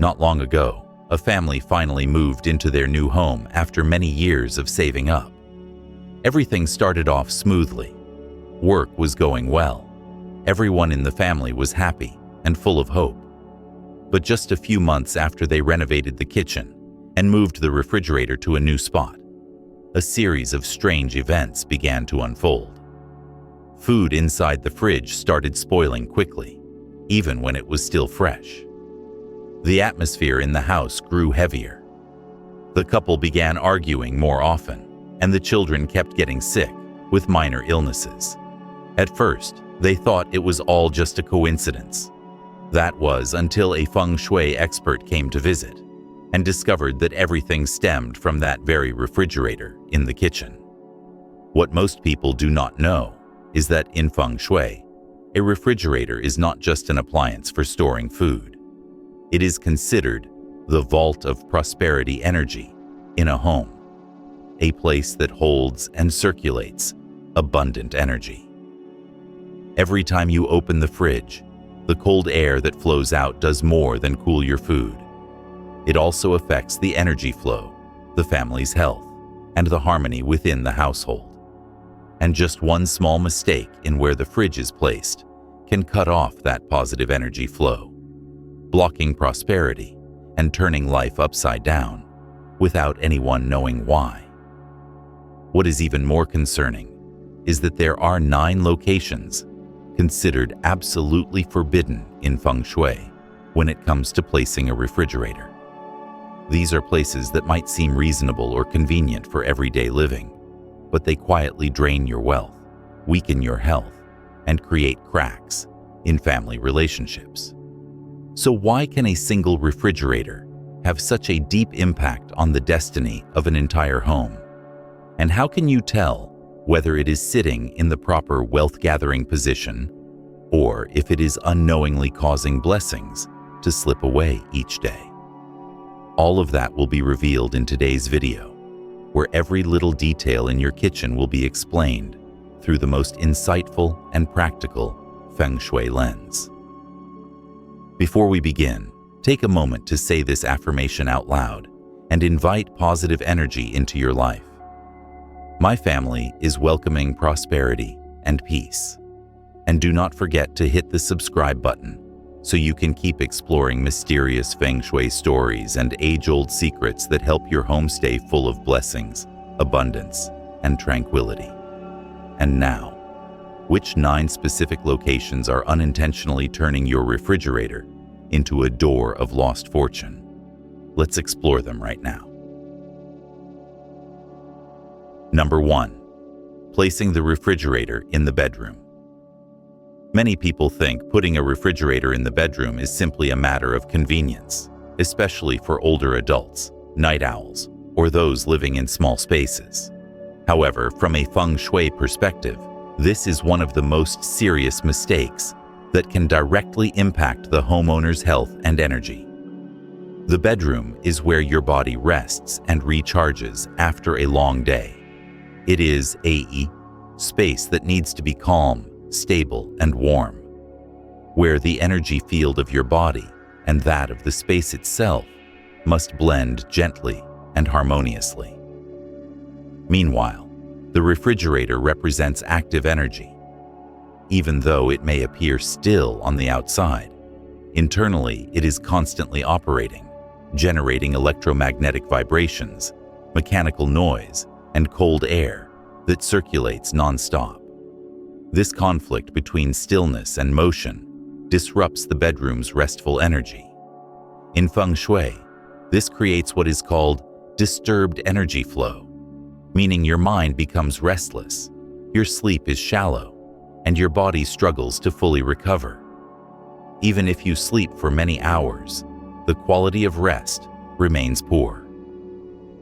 Not long ago, a family finally moved into their new home after many years of saving up. Everything started off smoothly. Work was going well. Everyone in the family was happy and full of hope. But just a few months after they renovated the kitchen and moved the refrigerator to a new spot, a series of strange events began to unfold. Food inside the fridge started spoiling quickly, even when it was still fresh. The atmosphere in the house grew heavier. The couple began arguing more often, and the children kept getting sick with minor illnesses. At first, they thought it was all just a coincidence. That was until a Feng Shui expert came to visit and discovered that everything stemmed from that very refrigerator in the kitchen. What most people do not know is that in Feng Shui, a refrigerator is not just an appliance for storing food. It is considered the vault of prosperity energy in a home, a place that holds and circulates abundant energy. Every time you open the fridge, the cold air that flows out does more than cool your food. It also affects the energy flow, the family's health, and the harmony within the household. And just one small mistake in where the fridge is placed can cut off that positive energy flow, blocking prosperity and turning life upside down without anyone knowing why. What is even more concerning is that there are 9 locations considered absolutely forbidden in Feng Shui when it comes to placing a refrigerator. These are places that might seem reasonable or convenient for everyday living, but they quietly drain your wealth, weaken your health, and create cracks in family relationships. So why can a single refrigerator have such a deep impact on the destiny of an entire home? And how can you tell whether it is sitting in the proper wealth-gathering position or if it is unknowingly causing blessings to slip away each day? All of that will be revealed in today's video, where every little detail in your kitchen will be explained through the most insightful and practical Feng Shui lens. Before we begin, take a moment to say this affirmation out loud and invite positive energy into your life. My family is welcoming prosperity and peace. And do not forget to hit the subscribe button so you can keep exploring mysterious Feng Shui stories and age-old secrets that help your home stay full of blessings, abundance, and tranquility. And now, which 9 specific locations are unintentionally turning your refrigerator into a door of lost fortune? Let's explore them right now. Number 1. Placing the refrigerator in the bedroom. Many people think putting a refrigerator in the bedroom is simply a matter of convenience, especially for older adults, night owls, or those living in small spaces. However, from a Feng Shui perspective, this is one of the most serious mistakes that can directly impact the homeowner's health and energy. The bedroom is where your body rests and recharges after a long day. It is a space that needs to be calm, stable, and warm, where the energy field of your body and that of the space itself must blend gently and harmoniously. Meanwhile, the refrigerator represents active energy. Even though it may appear still on the outside, internally it is constantly operating, generating electromagnetic vibrations, mechanical noise, and cold air that circulates non-stop. This conflict between stillness and motion disrupts the bedroom's restful energy. In Feng Shui, this creates what is called disturbed energy flow, meaning your mind becomes restless, your sleep is shallow, and your body struggles to fully recover. Even if you sleep for many hours, the quality of rest remains poor.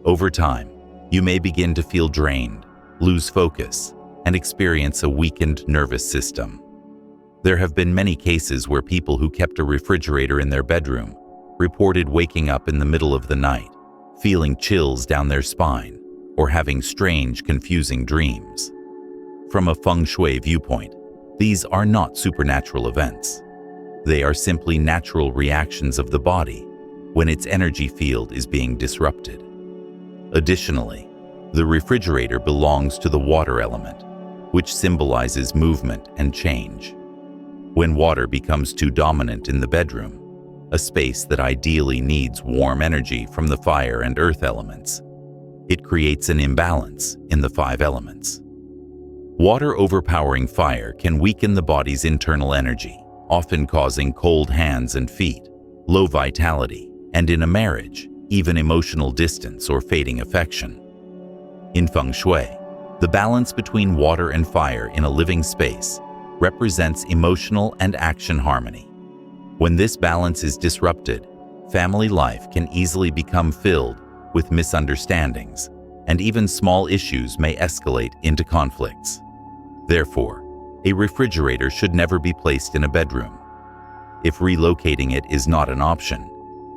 Over time, you may begin to feel drained, lose focus, and experience a weakened nervous system. There have been many cases where people who kept a refrigerator in their bedroom reported waking up in the middle of the night, feeling chills down their spine, or having strange, confusing dreams. From a Feng Shui viewpoint, these are not supernatural events. They are simply natural reactions of the body, when its energy field is being disrupted. Additionally, the refrigerator belongs to the water element, which symbolizes movement and change. When water becomes too dominant in the bedroom, a space that ideally needs warm energy from the fire and earth elements, it creates an imbalance in the 5 elements. Water overpowering fire can weaken the body's internal energy, often causing cold hands and feet, low vitality, and in a marriage, even emotional distance or fading affection. In Feng Shui, the balance between water and fire in a living space represents emotional and action harmony. When this balance is disrupted, family life can easily become filled with misunderstandings, and even small issues may escalate into conflicts. Therefore, a refrigerator should never be placed in a bedroom. If relocating it is not an option,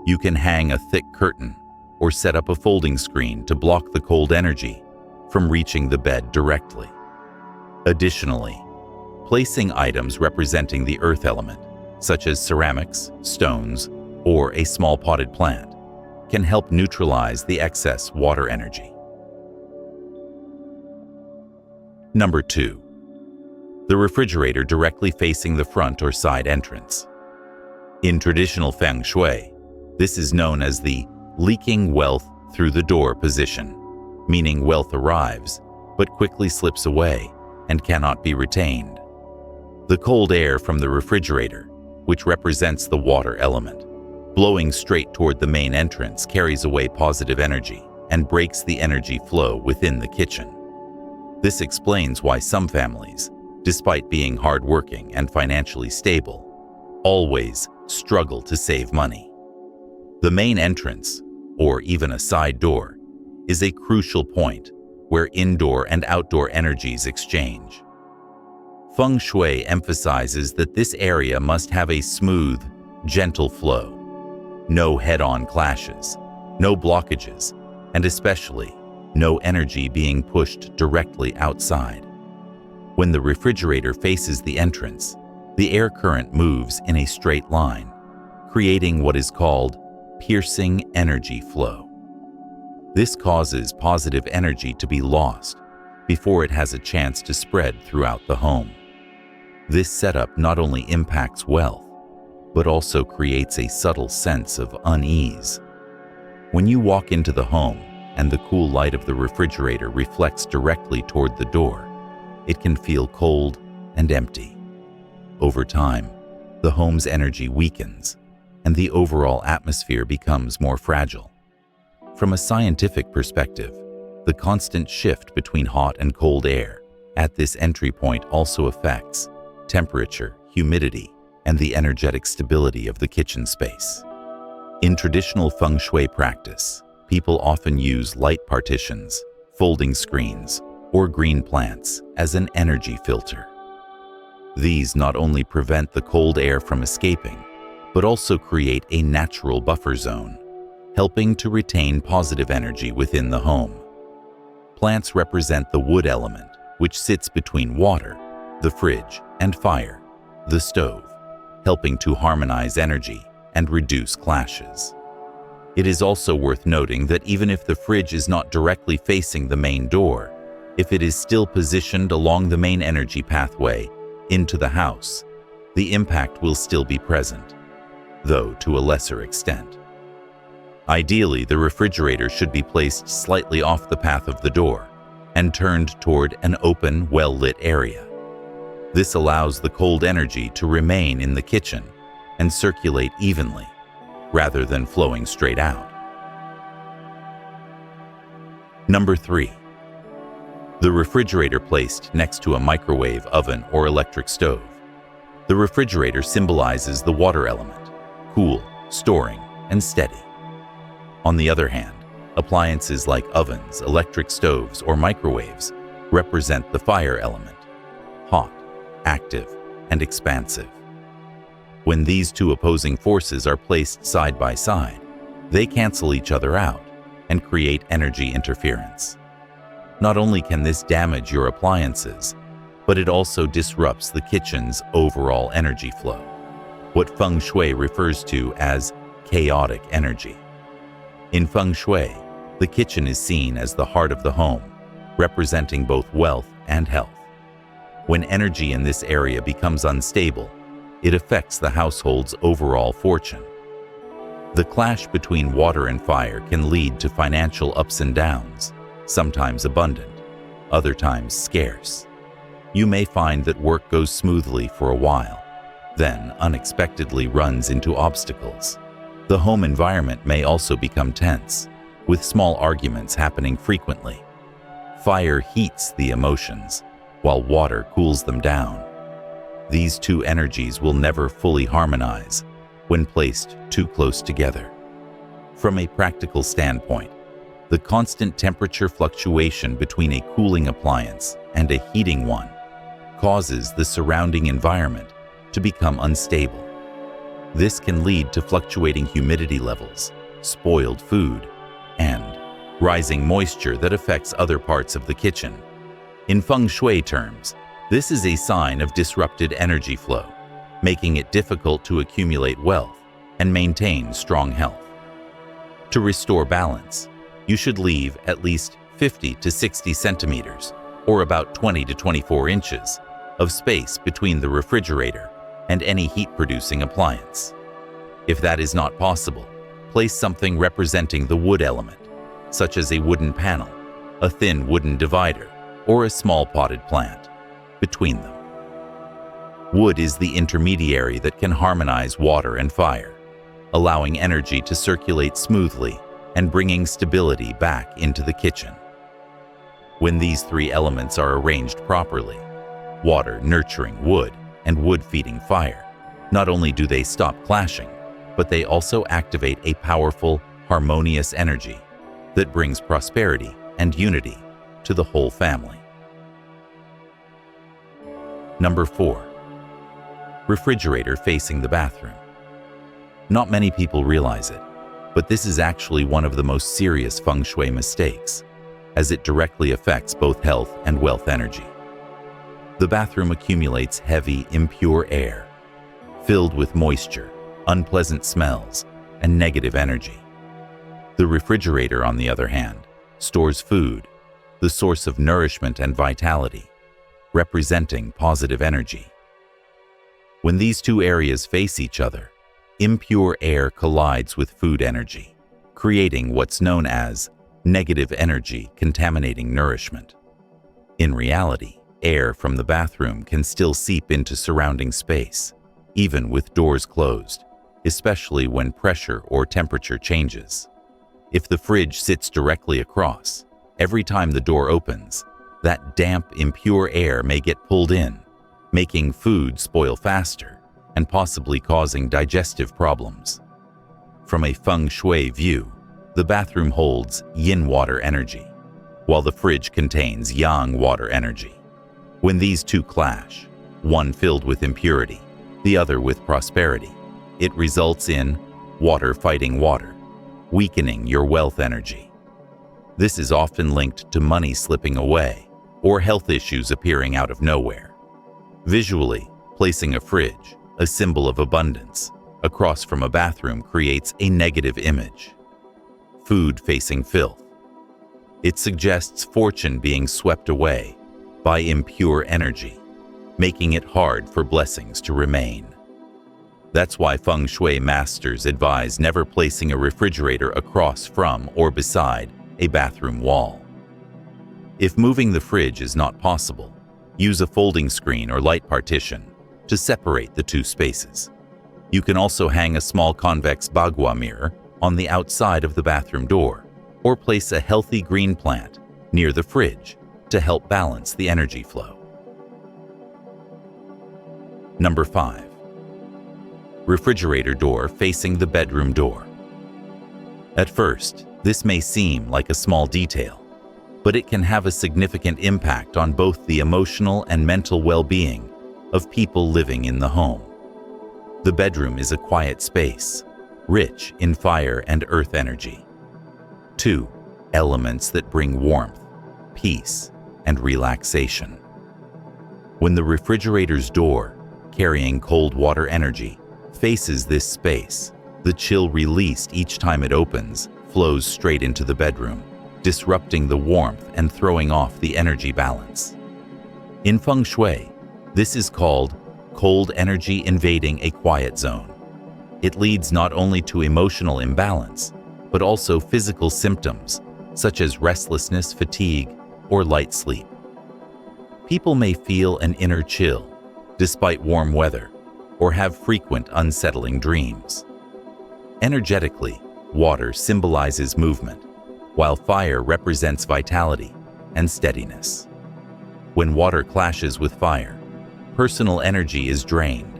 you can hang a thick curtain or set up a folding screen to block the cold energy from reaching the bed directly. Additionally, placing items representing the earth element, such as ceramics, stones, or a small potted plant, can help neutralize the excess water energy. Number 2. The refrigerator directly facing the front or side entrance. In traditional Feng Shui, this is known as the leaking wealth through the door position, meaning wealth arrives, but quickly slips away and cannot be retained. The cold air from the refrigerator, which represents the water element, blowing straight toward the main entrance, carries away positive energy and breaks the energy flow within the kitchen. This explains why some families, despite being hardworking and financially stable, always struggle to save money. The main entrance, or even a side door, is a crucial point where indoor and outdoor energies exchange. Feng Shui emphasizes that this area must have a smooth, gentle flow. No head-on clashes, no blockages, and especially no energy being pushed directly outside. When the refrigerator faces the entrance, the air current moves in a straight line, creating what is called piercing energy flow. This causes positive energy to be lost before it has a chance to spread throughout the home. This setup not only impacts wealth, but also creates a subtle sense of unease. When you walk into the home and the cool light of the refrigerator reflects directly toward the door, it can feel cold and empty. Over time, the home's energy weakens, and the overall atmosphere becomes more fragile. From a scientific perspective, the constant shift between hot and cold air at this entry point also affects temperature, humidity, and the energetic stability of the kitchen space. In traditional Feng Shui practice, people often use light partitions, folding screens, or green plants as an energy filter. These not only prevent the cold air from escaping, but also create a natural buffer zone, helping to retain positive energy within the home. Plants represent the wood element, which sits between water, the fridge, and fire, the stove, helping to harmonize energy and reduce clashes. It is also worth noting that even if the fridge is not directly facing the main door, if it is still positioned along the main energy pathway into the house, the impact will still be present, though to a lesser extent. Ideally, the refrigerator should be placed slightly off the path of the door and turned toward an open, well-lit area. This allows the cold energy to remain in the kitchen and circulate evenly, rather than flowing straight out. Number 3. The refrigerator placed next to a microwave oven or electric stove. The refrigerator symbolizes the water element, cool, storing, and steady. On the other hand, appliances like ovens, electric stoves, or microwaves represent the fire element, hot, active, and expansive. When these two opposing forces are placed side by side, they cancel each other out and create energy interference. Not only can this damage your appliances, but it also disrupts the kitchen's overall energy flow, what Feng Shui refers to as chaotic energy. In Feng Shui, the kitchen is seen as the heart of the home, representing both wealth and health. When energy in this area becomes unstable, it affects the household's overall fortune. The clash between water and fire can lead to financial ups and downs, sometimes abundant, other times scarce. You may find that work goes smoothly for a while, then unexpectedly runs into obstacles. The home environment may also become tense, with small arguments happening frequently. Fire heats the emotions, while water cools them down. These two energies will never fully harmonize when placed too close together. From a practical standpoint, the constant temperature fluctuation between a cooling appliance and a heating one causes the surrounding environment to become unstable. This can lead to fluctuating humidity levels, spoiled food, and rising moisture that affects other parts of the kitchen. In Feng Shui terms, this is a sign of disrupted energy flow, making it difficult to accumulate wealth and maintain strong health. To restore balance, you should leave at least 50 to 60 centimeters, or about 20 to 24 inches, of space between the refrigerator and any heat-producing appliance. If that is not possible, place something representing the wood element, such as a wooden panel, a thin wooden divider, or a small potted plant, between them. Wood is the intermediary that can harmonize water and fire, allowing energy to circulate smoothly and bringing stability back into the kitchen. When these three elements are arranged properly, water nurturing wood and wood feeding fire, not only do they stop clashing, but they also activate a powerful, harmonious energy that brings prosperity and unity to the whole family. Number 4. Refrigerator facing the bathroom. Not many people realize it, but this is actually one of the most serious Feng Shui mistakes, as it directly affects both health and wealth energy. The bathroom accumulates heavy, impure air, filled with moisture, unpleasant smells, and negative energy. The refrigerator, on the other hand, stores food, the source of nourishment and vitality, representing positive energy. When these two areas face each other, impure air collides with food energy, creating what's known as negative energy contaminating nourishment. In reality, air from the bathroom can still seep into surrounding space, even with doors closed, especially when pressure or temperature changes. If the fridge sits directly across, every time the door opens, that damp, impure air may get pulled in, making food spoil faster and possibly causing digestive problems. From a Feng Shui view, the bathroom holds yin water energy, while the fridge contains yang water energy. When these two clash, one filled with impurity, the other with prosperity, it results in water fighting water, weakening your wealth energy. This is often linked to money slipping away or health issues appearing out of nowhere. Visually, placing a fridge, a symbol of abundance, across from a bathroom creates a negative image. Food facing filth. It suggests fortune being swept away by impure energy, making it hard for blessings to remain. That's why Feng Shui masters advise never placing a refrigerator across from or beside a bathroom wall. If moving the fridge is not possible, use a folding screen or light partition to separate the two spaces. You can also hang a small convex bagua mirror on the outside of the bathroom door, or place a healthy green plant near the fridge to help balance the energy flow. Number 5. Refrigerator door facing the bedroom door. At first, this may seem like a small detail, but it can have a significant impact on both the emotional and mental well-being of people living in the home. The bedroom is a quiet space, rich in fire and earth energy. 2 elements that bring warmth, peace, and relaxation. When the refrigerator's door, carrying cold water energy, faces this space, The chill released each time it opens flows straight into the bedroom, disrupting the warmth and throwing off the energy balance. In Feng Shui, this is called cold energy invading a quiet zone. It leads not only to emotional imbalance, but also physical symptoms such as restlessness, fatigue, or light sleep. People may feel an inner chill despite warm weather or have frequent unsettling dreams. Energetically, water symbolizes movement, while fire represents vitality and steadiness. When water clashes with fire, personal energy is drained,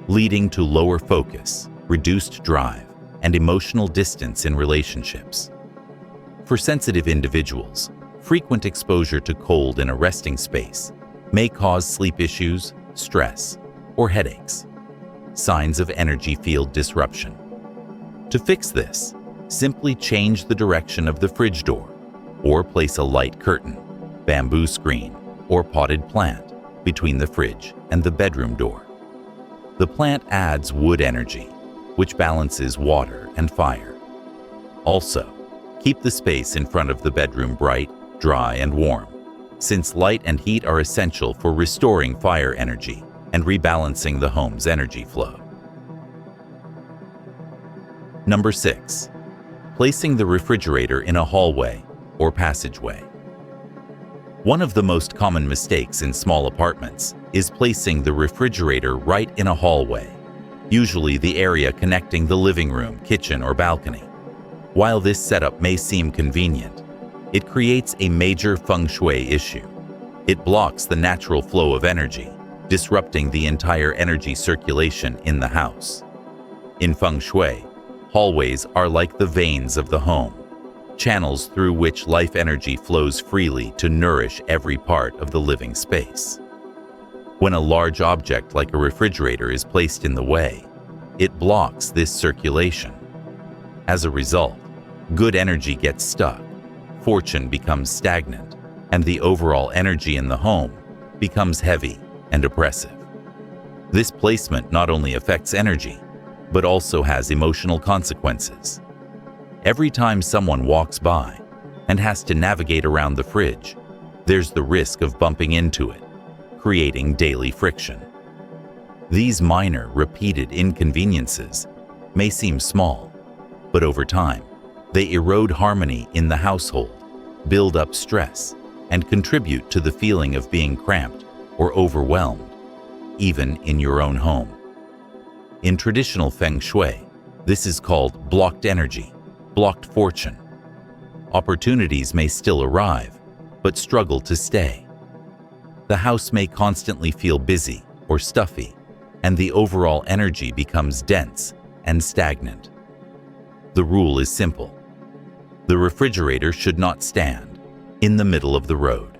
leading to lower focus, reduced drive, and emotional distance in relationships. For sensitive individuals, frequent exposure to cold in a resting space may cause sleep issues, stress, or headaches, signs of energy field disruption. To fix this, simply change the direction of the fridge door or place a light curtain, bamboo screen, or potted plant between the fridge and the bedroom door. The plant adds wood energy, which balances water and fire. Also, keep the space in front of the bedroom bright, dry, and warm, since light and heat are essential for restoring fire energy and rebalancing the home's energy flow. Number 6. Placing the refrigerator in a hallway or passageway. One of the most common mistakes in small apartments is placing the refrigerator right in a hallway, usually the area connecting the living room, kitchen, or balcony. While this setup may seem convenient, it creates a major feng shui issue. It blocks the natural flow of energy, disrupting the entire energy circulation in the house. In feng shui, hallways are like the veins of the home, channels through which life energy flows freely to nourish every part of the living space. When a large object like a refrigerator is placed in the way, it blocks this circulation. As a result, good energy gets stuck, fortune becomes stagnant, and the overall energy in the home becomes heavy and oppressive. This placement not only affects energy, but also has emotional consequences. Every time someone walks by and has to navigate around the fridge, there's the risk of bumping into it, creating daily friction. These minor, repeated inconveniences may seem small, but over time, they erode harmony in the household, build up stress, and contribute to the feeling of being cramped or overwhelmed, even in your own home. In traditional feng shui, this is called blocked energy, blocked fortune. Opportunities may still arrive, but struggle to stay. The house may constantly feel busy or stuffy, and the overall energy becomes dense and stagnant. The rule is simple. The refrigerator should not stand in the middle of the road.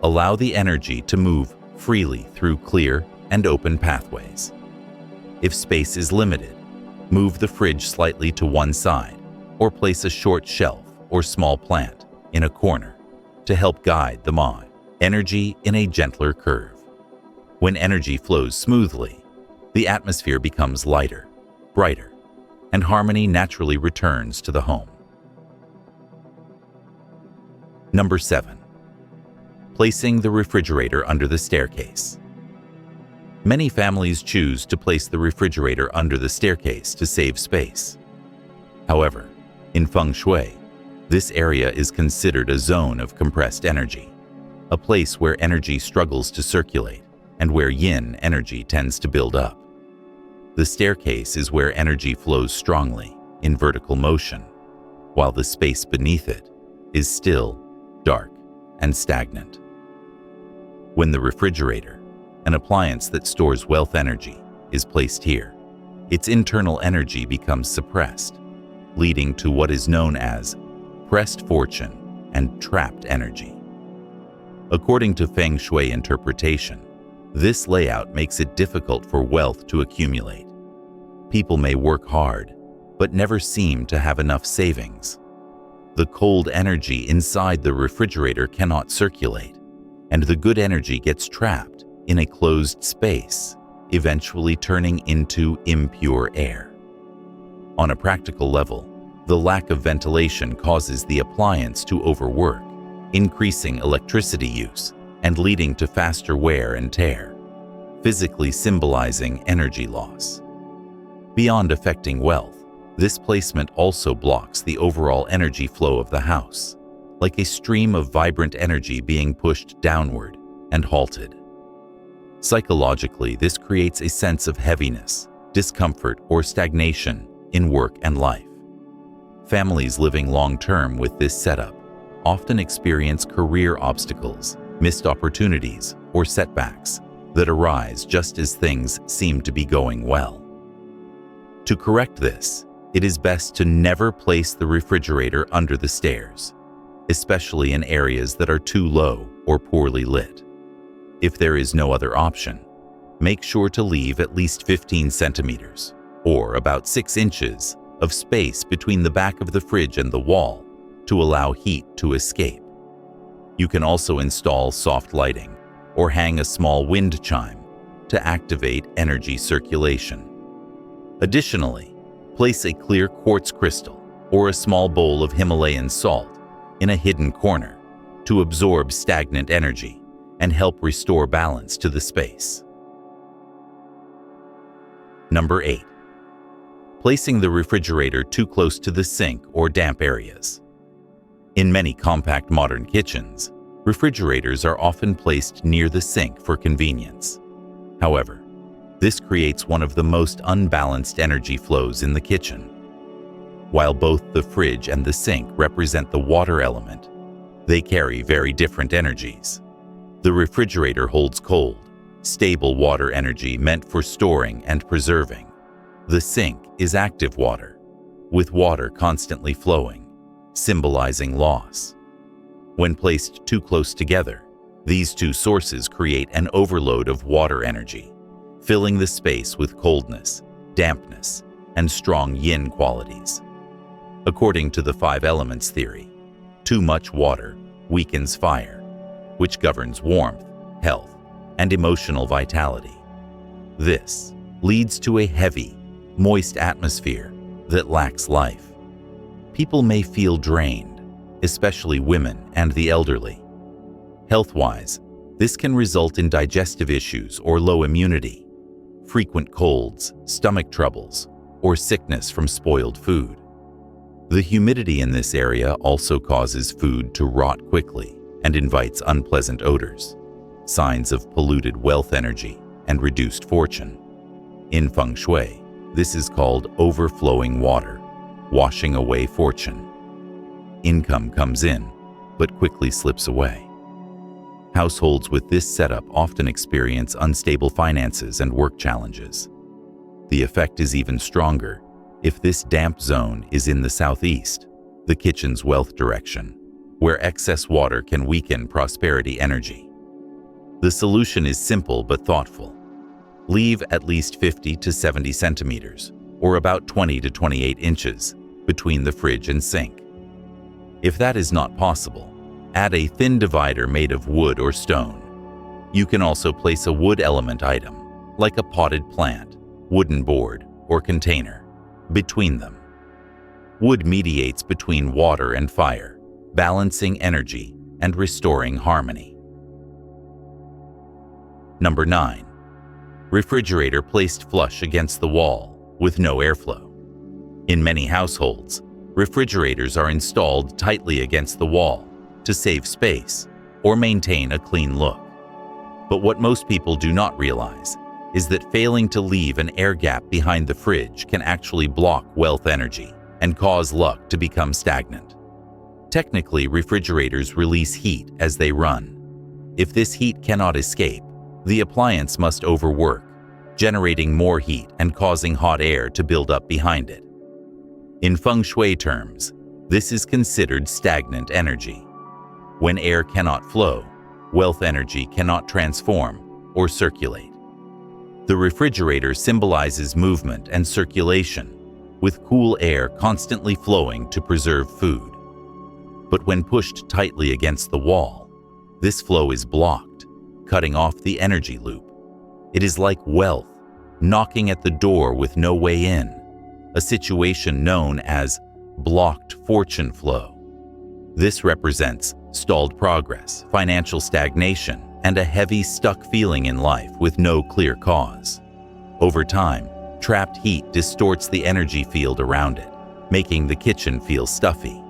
Allow the energy to move freely through clear and open pathways. If space is limited, move the fridge slightly to one side or place a short shelf or small plant in a corner to help guide the energy in a gentler curve. When energy flows smoothly, the atmosphere becomes lighter, brighter, and harmony naturally returns to the home. Number 7. Placing the refrigerator under the staircase. Many families choose to place the refrigerator under the staircase to save space. However, in feng shui, this area is considered a zone of compressed energy, a place where energy struggles to circulate and where yin energy tends to build up. The staircase is where energy flows strongly in vertical motion, while the space beneath it is still, dark, and stagnant. When the refrigerator, an appliance that stores wealth energy, is placed here, its internal energy becomes suppressed, leading to what is known as pressed fortune and trapped energy. According to Feng Shui interpretation, this layout makes it difficult for wealth to accumulate. People may work hard, but never seem to have enough savings. The cold energy inside the refrigerator cannot circulate, and the good energy gets trapped in a closed space, eventually turning into impure air. On a practical level, the lack of ventilation causes the appliance to overwork, increasing electricity use and leading to faster wear and tear, physically symbolizing energy loss. Beyond affecting wealth, this placement also blocks the overall energy flow of the house, like a stream of vibrant energy being pushed downward and halted. Psychologically, this creates a sense of heaviness, discomfort, or stagnation in work and life. Families living long-term with this setup often experience career obstacles, missed opportunities, or setbacks that arise just as things seem to be going well. To correct this, it is best to never place the refrigerator under the stairs, especially in areas that are too low or poorly lit. If there is no other option, make sure to leave at least 15 centimeters, or about 6 inches, of space between the back of the fridge and the wall to allow heat to escape. You can also install soft lighting or hang a small wind chime to activate energy circulation. Additionally, place a clear quartz crystal or a small bowl of Himalayan salt in a hidden corner to absorb stagnant energy and help restore balance to the space. Number 8. Placing the refrigerator too close to the sink or damp areas. In many compact modern kitchens, refrigerators are often placed near the sink for convenience. However, this creates one of the most unbalanced energy flows in the kitchen. While both the fridge and the sink represent the water element, they carry very different energies. The refrigerator holds cold, stable water energy meant for storing and preserving. The sink is active water, with water constantly flowing, symbolizing loss. When placed too close together, these two sources create an overload of water energy, filling the space with coldness, dampness, and strong yin qualities. According to the 5 elements theory, too much water weakens fire, which governs warmth, health, and emotional vitality. This leads to a heavy, moist atmosphere that lacks life. People may feel drained, especially women and the elderly. Health-wise, this can result in digestive issues or low immunity, frequent colds, stomach troubles, or sickness from spoiled food. The humidity in this area also causes food to rot quickly and invites unpleasant odors, signs of polluted wealth energy and reduced fortune. In Feng Shui, this is called overflowing water, washing away fortune. Income comes in, but quickly slips away. Households with this setup often experience unstable finances and work challenges. The effect is even stronger if this damp zone is in the southeast, the kitchen's wealth direction, where excess water can weaken prosperity energy. The solution is simple but thoughtful. Leave at least 50 to 70 centimeters, or about 20 to 28 inches, between the fridge and sink. If that is not possible, add a thin divider made of wood or stone. You can also place a wood element item, like a potted plant, wooden board, or container, between them. Wood mediates between water and fire, balancing energy and restoring harmony. Number 9. Refrigerator placed flush against the wall with no airflow. In many households, refrigerators are installed tightly against the wall to save space or maintain a clean look. But what most people do not realize is that failing to leave an air gap behind the fridge can actually block wealth energy and cause luck to become stagnant. Technically, refrigerators release heat as they run. If this heat cannot escape, the appliance must overwork, generating more heat and causing hot air to build up behind it. In Feng Shui terms, this is considered stagnant energy. When air cannot flow, wealth energy cannot transform or circulate. The refrigerator symbolizes movement and circulation, with cool air constantly flowing to preserve food. But when pushed tightly against the wall, this flow is blocked, cutting off the energy loop. It is like wealth, knocking at the door with no way in. a situation known as blocked fortune flow. This represents stalled progress, financial stagnation, and a heavy, stuck feeling in life with no clear cause. Over time, trapped heat distorts the energy field around it, making the kitchen feel stuffy.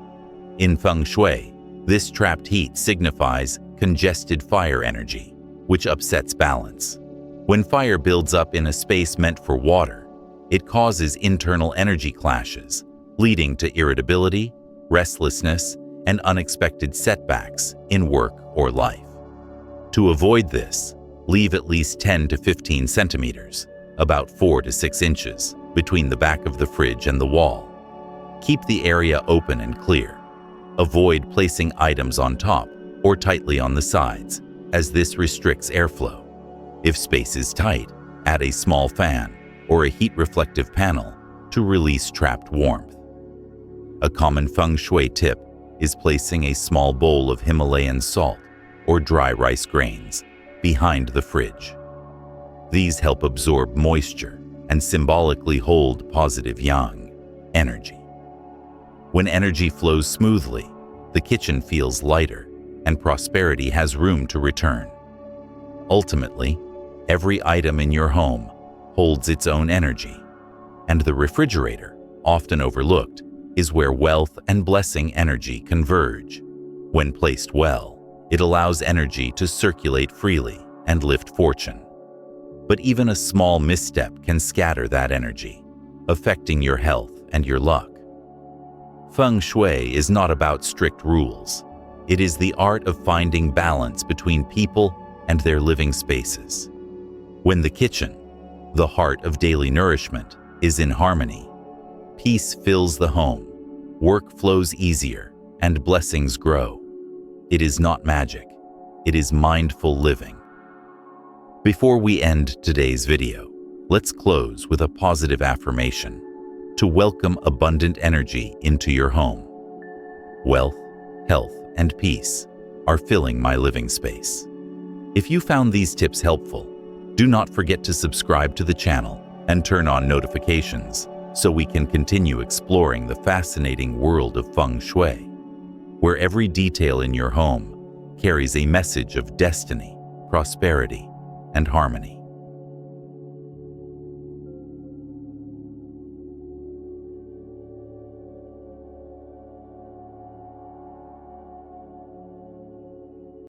In Feng Shui, this trapped heat signifies congested fire energy, which upsets balance. When fire builds up in a space meant for water, it causes internal energy clashes, leading to irritability, restlessness, and unexpected setbacks in work or life. To avoid this, leave at least 10 to 15 centimeters, about 4 to 6 inches, between the back of the fridge and the wall. Keep the area open and clear. Avoid placing items on top or tightly on the sides, as this restricts airflow. If space is tight, add a small fan or a heat-reflective panel to release trapped warmth. A common Feng Shui tip is placing a small bowl of Himalayan salt or dry rice grains behind the fridge. These help absorb moisture and symbolically hold positive yang energy. When energy flows smoothly, the kitchen feels lighter and prosperity has room to return. Ultimately, every item in your home holds its own energy, and the refrigerator, often overlooked, is where wealth and blessing energy converge. When placed well, it allows energy to circulate freely and lift fortune. But even a small misstep can scatter that energy, affecting your health and your luck. Feng Shui is not about strict rules. It is the art of finding balance between people and their living spaces. When the kitchen, the heart of daily nourishment, is in harmony, peace fills the home, work flows easier, and blessings grow. It is not magic. It is mindful living. Before we end today's video, let's close with a positive affirmation to welcome abundant energy into your home. Wealth, health, and peace are filling my living space. If you found these tips helpful, do not forget to subscribe to the channel and turn on notifications so we can continue exploring the fascinating world of Feng Shui, where every detail in your home carries a message of destiny, prosperity, and harmony.